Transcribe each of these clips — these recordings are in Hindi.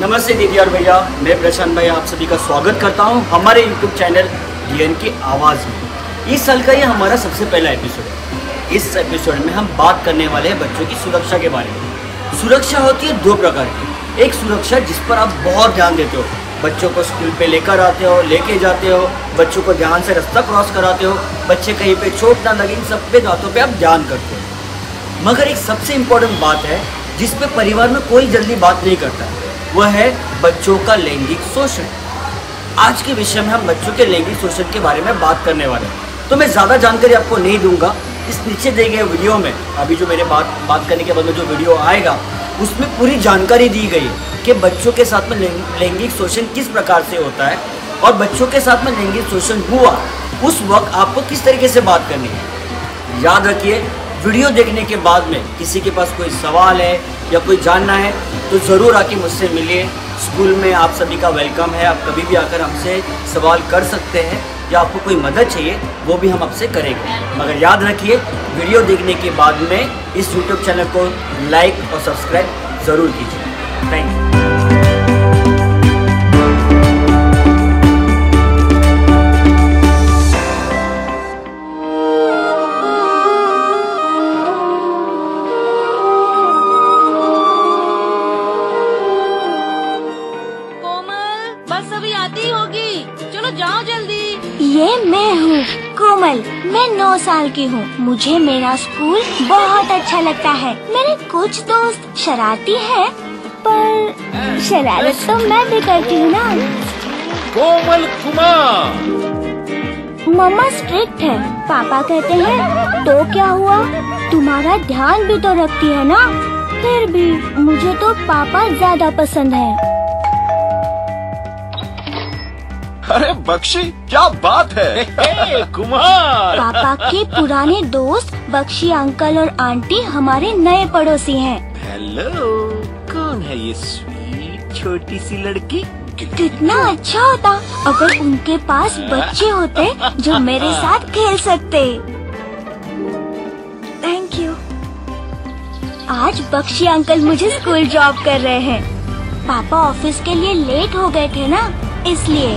नमस्ते दीदी और भैया, मैं प्रशांत भाई आप सभी का स्वागत करता हूं हमारे YouTube चैनल डीएन की आवाज़ में। इस साल का ये हमारा सबसे पहला एपिसोड है। इस एपिसोड में हम बात करने वाले हैं बच्चों की सुरक्षा के बारे में। सुरक्षा होती है दो प्रकार की। एक सुरक्षा जिस पर आप बहुत ध्यान देते हो, बच्चों को स्कूल पे लेकर आते हो, लेके जाते हो, बच्चों को ध्यान से रास्ता क्रॉस कराते हो, बच्चे कहीं पे चोट ना लगे, इन सब पे बातों पे आप ध्यान करते हो। मगर एक सबसे इम्पोर्टेंट बात है जिस पे परिवार में कोई जल्दी बात नहीं करता, वह है बच्चों का लैंगिक शोषण। आज के विषय में हम बच्चों के लैंगिक शोषण के बारे में बात करने वाले हैं। तो मैं ज़्यादा जानकारी आपको नहीं दूंगा। इस नीचे दिए गए वीडियो में अभी जो मेरे बात करने के बाद में जो वीडियो आएगा उसमें पूरी जानकारी दी गई है कि बच्चों के साथ में लैंगिक शोषण किस प्रकार से होता है और बच्चों के साथ में लैंगिक शोषण हुआ उस वक्त आपको किस तरीके से बात करनी है। याद रखिए, वीडियो देखने के बाद में किसी के पास कोई सवाल है या कोई जानना है तो ज़रूर आके मुझसे मिलिए। स्कूल में आप सभी का वेलकम है। आप कभी भी आकर हमसे सवाल कर सकते हैं या आपको कोई मदद चाहिए वो भी हम आपसे करेंगे। मगर याद रखिए, वीडियो देखने के बाद में इस YouTube चैनल को लाइक और सब्सक्राइब ज़रूर कीजिए। Thank you. बस अभी आती होगी, चलो जाओ जल्दी। ये मैं हूँ कोमल, मैं 9 साल की हूँ। मुझे मेरा स्कूल बहुत अच्छा लगता है। मेरे कुछ दोस्त शरारती हैं, पर शरारत तो मैं भी करती हूँ ना। कोमल कुमार, मम्मा स्ट्रिक्ट है, पापा कहते हैं तो क्या हुआ, तुम्हारा ध्यान भी तो रखती है ना। फिर भी मुझे तो पापा ज्यादा पसंद है। अरे बख्शी, क्या बात है। कुमार, पापा के पुराने दोस्त बख्शी अंकल और आंटी हमारे नए पड़ोसी हैं। हेलो, कौन है ये स्वीट छोटी सी लड़की? कितना अच्छा होता अगर उनके पास बच्चे होते जो मेरे साथ खेल सकते। Thank you. आज बख्शी अंकल मुझे स्कूल ड्रॉप कर रहे हैं। पापा ऑफिस के लिए लेट हो गए थे ना, इसलिए।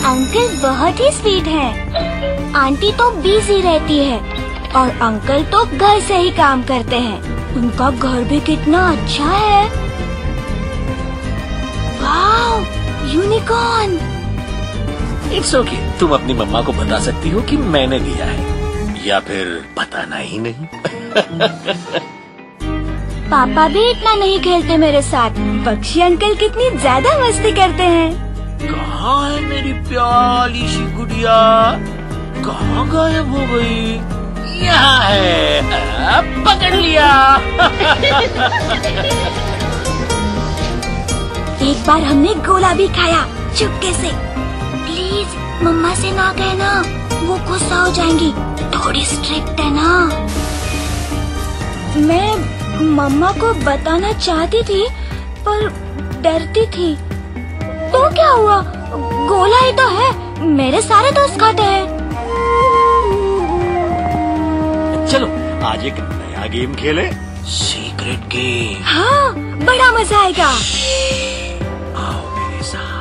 अंकल बहुत ही स्वीट हैं। आंटी तो बिजी रहती है और अंकल तो घर से ही काम करते हैं। उनका घर भी कितना अच्छा है। Wow, unicorn. इट्स ओके, तुम अपनी मम्मा को बता सकती हो कि मैंने दिया है, या फिर बताना ही नहीं। पापा भी इतना नहीं खेलते मेरे साथ। बख्शी अंकल कितनी ज्यादा मस्ती करते हैं। कहाँ है मेरी प्यारी सी गुड़िया? कहाँ गायब हो गई? यहाँ है, पकड़ लिया। एक बार हमने गोला भी खाया चुपके से। प्लीज मम्मा से ना कहना, वो गुस्सा हो जाएंगी, थोड़ी स्ट्रिक्ट है ना। मैं मम्मा को बताना चाहती थी पर डरती थी। तो क्या हुआ, गोला ही तो है, मेरे सारे दोस्त खाते हैं। चलो आज एक नया गेम खेले, सीक्रेट गेम। हाँ, बड़ा मजा आएगा। आओ मेरे साथ।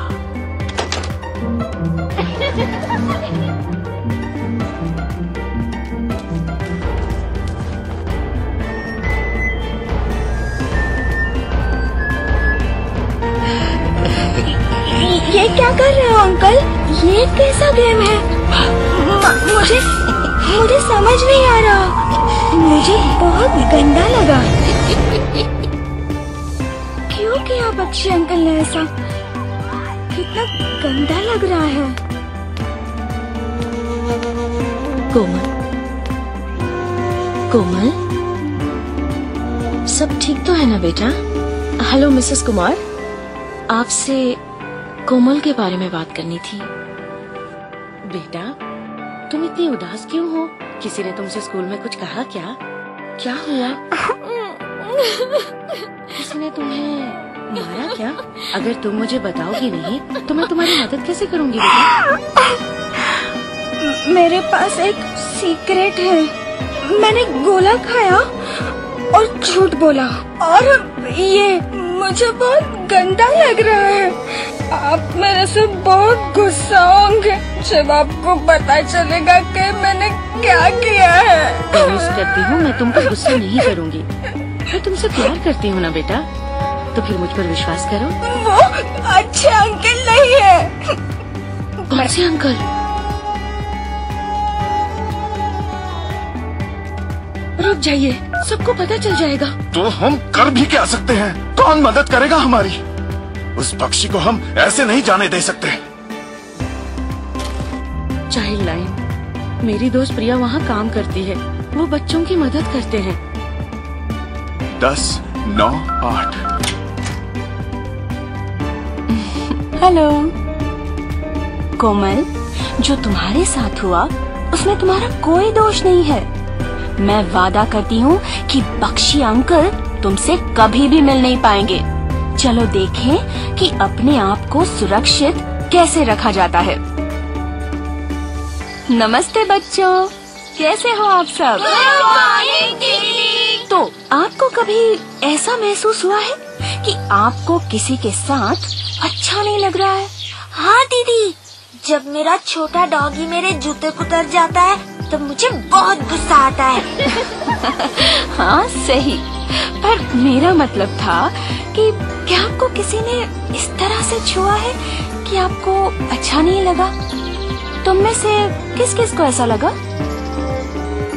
ये क्या कर रहे हो अंकल? ये कैसा गेम है? मुझे समझ नहीं आ रहा। मुझे बहुत गंदा लगा। क्यों किया बख्शी अंकल ने ऐसा? कितना गंदा लग रहा है। कोमल, कोमल, सब ठीक तो है ना बेटा? हेलो मिसेस कुमार, आपसे कोमल के बारे में बात करनी थी। बेटा, तुम इतनी उदास क्यों हो? किसी ने तुमसे स्कूल में कुछ कहा क्या? क्या हुआ? किसी ने तुम्हें मारा क्या? अगर तुम मुझे बताओगी नहीं तो मैं तुम्हारी मदद कैसे करूंगी बेटा? मेरे पास एक सीक्रेट है। मैंने गोला खाया और झूठ बोला, और ये मुझे बहुत गंदा लग रहा है। आप मेरे से बहुत गुस्सा होंगे जब आपको पता चलेगा कि मैंने क्या किया है। प्रॉमिस करती हूँ मैं तुम पर गुस्सा नहीं करूँगी। मैं तुमसे प्यार करती हूँ ना बेटा, तो फिर मुझ पर विश्वास करो। वो अच्छे अंकल नहीं है। कौन से अंकल? रुक जाइए, सबको पता चल जाएगा। तो हम कर भी क्या सकते हैं? कौन मदद करेगा हमारी? उस पक्षी को हम ऐसे नहीं जाने दे सकते। चाइल्ड लाइन, मेरी दोस्त प्रिया वहाँ काम करती है। वो बच्चों की मदद करते हैं। 10, 9, 8। हेलो कोमल, जो तुम्हारे साथ हुआ उसमें तुम्हारा कोई दोष नहीं है। मैं वादा करती हूँ कि पक्षी अंकल तुमसे कभी भी मिल नहीं पाएंगे। चलो देखें कि अपने आप को सुरक्षित कैसे रखा जाता है। नमस्ते बच्चों, कैसे हो आप सब? तो आपको कभी ऐसा महसूस हुआ है कि आपको किसी के साथ अच्छा नहीं लग रहा है? हाँ दीदी, जब मेरा छोटा डॉगी मेरे जूते कुतर जाता है तो मुझे बहुत गुस्सा आता है। हाँ सही, पर मेरा मतलब था कि क्या आपको किसी ने इस तरह से छुआ है कि आपको अच्छा नहीं लगा? तुम में से किस किस को ऐसा लगा?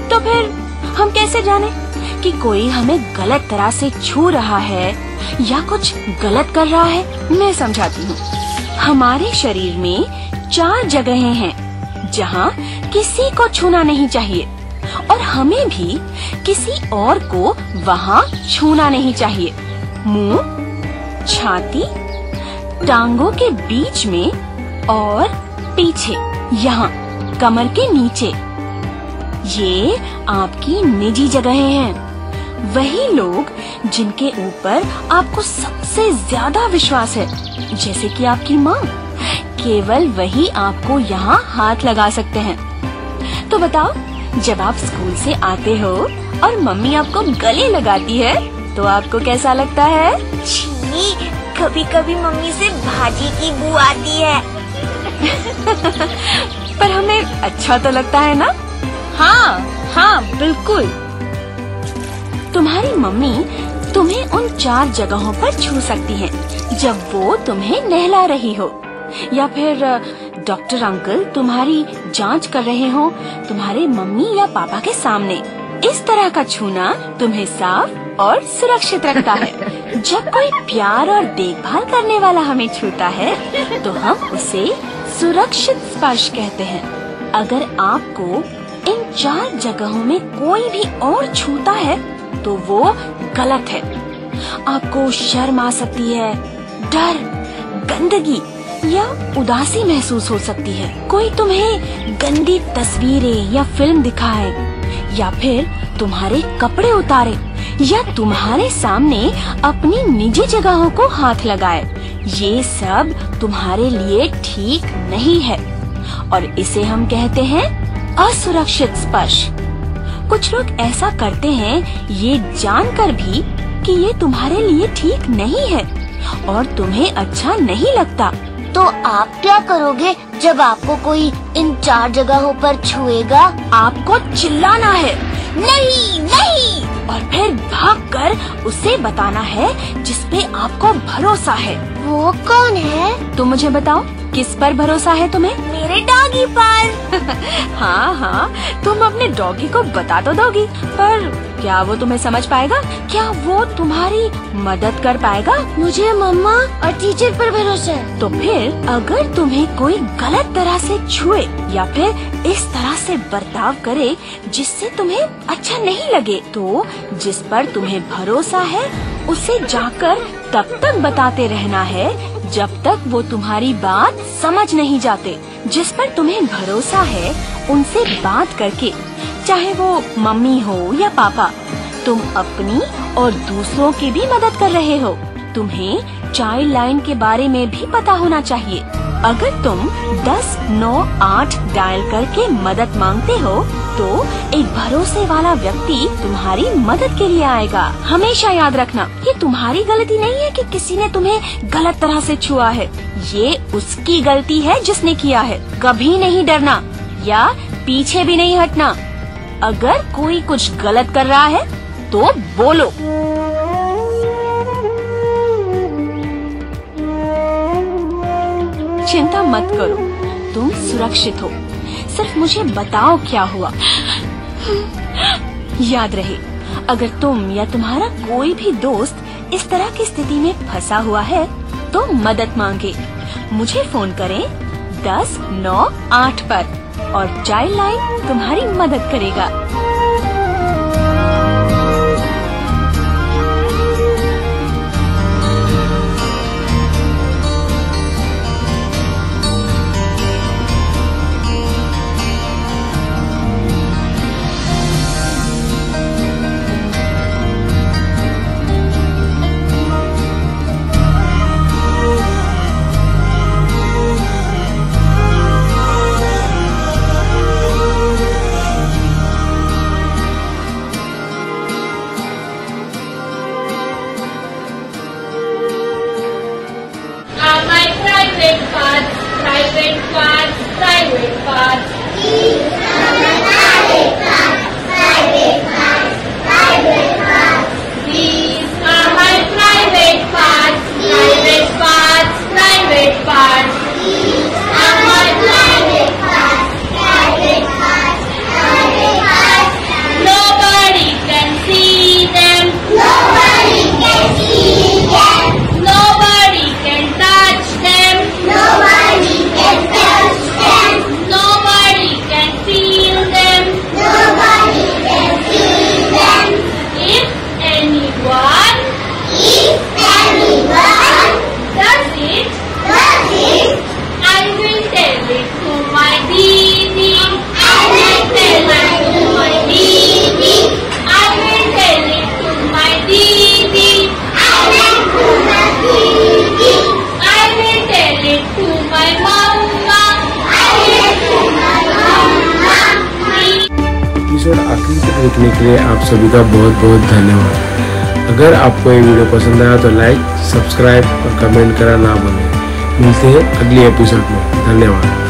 तो फिर हम कैसे जाने कि कोई हमें गलत तरह से छू रहा है या कुछ गलत कर रहा है? मैं समझाती हूँ। हमारे शरीर में 4 जगहें हैं जहाँ किसी को छूना नहीं चाहिए, और हमें भी किसी और को वहाँ छूना नहीं चाहिए। मुंह, छाती, टांगों के बीच में और पीछे, यहाँ कमर के नीचे। ये आपकी निजी जगहें हैं। वही लोग जिनके ऊपर आपको सबसे ज्यादा विश्वास है, जैसे कि आपकी माँ, केवल वही आपको यहाँ हाथ लगा सकते हैं। तो बताओ, जब आप स्कूल से आते हो और मम्मी आपको गले लगाती है तो आपको कैसा लगता है? छी, कभी कभी मम्मी से भाजी की बू आती है। पर हमें अच्छा तो लगता है ना? हाँ हाँ बिल्कुल। तुम्हारी मम्मी तुम्हें उन 4 जगहों पर छू सकती है जब वो तुम्हें नहला रही हो, या फिर डॉक्टर अंकल तुम्हारी जांच कर रहे हो तुम्हारे मम्मी या पापा के सामने। इस तरह का छूना तुम्हें साफ और सुरक्षित रखता है। जब कोई प्यार और देखभाल करने वाला हमें छूता है तो हम उसे सुरक्षित स्पर्श कहते हैं। अगर आपको इन 4 जगहों में कोई भी और छूता है तो वो गलत है। आपको शर्म आ सकती है, डर, गंदगी या उदासी महसूस हो सकती है। कोई तुम्हें गंदी तस्वीरें या फिल्म दिखाए, या फिर तुम्हारे कपड़े उतारे, या तुम्हारे सामने अपनी निजी जगहों को हाथ लगाए, ये सब तुम्हारे लिए ठीक नहीं है और इसे हम कहते हैं असुरक्षित स्पर्श। कुछ लोग ऐसा करते हैं ये जानकर भी कि ये तुम्हारे लिए ठीक नहीं है और तुम्हें अच्छा नहीं लगता। तो आप क्या करोगे जब आपको कोई इन 4 जगहों पर छुएगा? आपको चिल्लाना है, नहीं नहीं, और फिर भागकर उसे बताना है जिसपे आपको भरोसा है। वो कौन है? तुम मुझे बताओ, किस पर भरोसा है तुम्हें? मेरे डॉगी पर। हाँ हाँ, तुम अपने डॉगी को बता तो दोगी, पर क्या वो तुम्हें समझ पाएगा? क्या वो तुम्हारी मदद कर पाएगा? मुझे मम्मा और टीचर पर भरोसा है। तो फिर अगर तुम्हें कोई गलत तरह से छुए या फिर इस तरह से बर्ताव करे जिससे तुम्हें अच्छा नहीं लगे, तो जिस पर तुम्हें भरोसा है उसे जाकर तब तक बताते रहना है जब तक वो तुम्हारी बात समझ नहीं जाते। जिस पर तुम्हें भरोसा है उनसे बात करके, चाहे वो मम्मी हो या पापा, तुम अपनी और दूसरों की भी मदद कर रहे हो। तुम्हें चाइल्ड लाइन के बारे में भी पता होना चाहिए। अगर तुम 10 9 8 डायल करके मदद मांगते हो तो एक भरोसे वाला व्यक्ति तुम्हारी मदद के लिए आएगा। हमेशा याद रखना, ये तुम्हारी गलती नहीं है कि किसी ने तुम्हें गलत तरह से छुआ है, ये उसकी गलती है जिसने किया है। कभी नहीं डरना या पीछे भी नहीं हटना। अगर कोई कुछ गलत कर रहा है तो बोलो। चिंता मत करो, तुम सुरक्षित हो। सिर्फ मुझे बताओ क्या हुआ। याद रहे, अगर तुम या तुम्हारा कोई भी दोस्त इस तरह की स्थिति में फंसा हुआ है तो मदद मांगे। मुझे फोन करें 1098 पर और चाइल्ड लाइन तुम्हारी मदद करेगा। आखिर तक देखने के लिए आप सभी का बहुत बहुत धन्यवाद। अगर आपको ये वीडियो पसंद आया तो लाइक, सब्सक्राइब और कमेंट करना ना भूलें। मिलते हैं अगले एपिसोड में। धन्यवाद।